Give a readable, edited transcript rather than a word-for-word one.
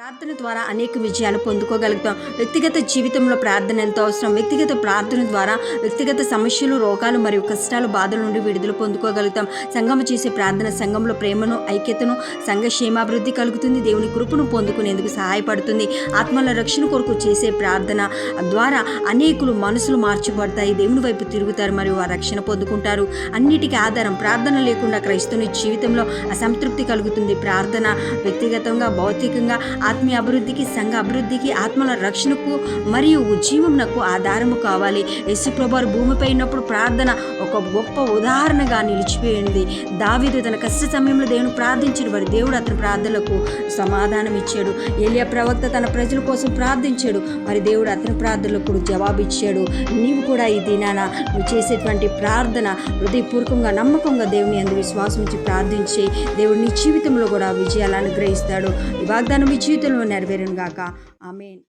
ప్రార్థన ద్వారా అనేక విజయాలు పొందుకోగలుగుతాం. వ్యక్తిగత జీవితంలో ప్రార్థన ఎంతో అవసరం. వ్యక్తిగత ప్రార్థన ద్వారా వ్యక్తిగత సమస్యలు, రోగాలు మరియు కష్టాలు, బాధల నుండి విడుదల పొందుకోగలుగుతాం. సంఘము చేసే ప్రార్థన సంఘంలో ప్రేమను, ఐక్యతను, సంఘ క్షేమాభివృద్ధి కలుగుతుంది. దేవుని కృపను పొందుకునేందుకు సహాయపడుతుంది. ఆత్మల రక్షణ కొరకు చేసే ప్రార్థన ద్వారా అనేకులు మనసులు మార్చబడతాయి, దేవుని వైపు తిరుగుతారు మరియు ఆ రక్షణ పొందుకుంటారు. అన్నిటికీ ఆధారం ప్రార్థన లేకుండా క్రైస్తవుని జీవితంలో అసంతృప్తి కలుగుతుంది. ప్రార్థన వ్యక్తిగతంగా, భౌతికంగా, ఆత్మీయ అభివృద్ధికి, సంఘ అభివృద్ధికి, ఆత్మల రక్షణకు మరియు జీవమునకు ఆధారము కావాలి. యేసుప్రభువారు భూమిపై ఉన్నప్పుడు ప్రార్థన ఒక గొప్ప ఉదాహరణగా నిలిచిపోయింది. దావీదు తన కష్ట సమయంలో దేవుని ప్రార్థించిన వారు దేవుడు అతని ప్రార్థనలకు సమాధానం ఇచ్చాడు. ఏలియా ప్రవక్త తన ప్రజల కోసం ప్రార్థించాడు, మరి దేవుడు అతని ప్రార్థనలకు జవాబిచ్చాడు. నీవు కూడా ఈ దినాన నువ్వు చేసేటువంటి ప్రార్థన హృదయపూర్వకంగా, నమ్మకంగా దేవుని యందు విశ్వాసం ఉంచి ప్రార్థించి దేవుడు నీ జీవితంలో కూడా విజయాలను అనుగ్రహిస్తాడు. ఈ వాగ్దానం మీ జీవితంలో నెరవేరును గాక. ఆమేన్.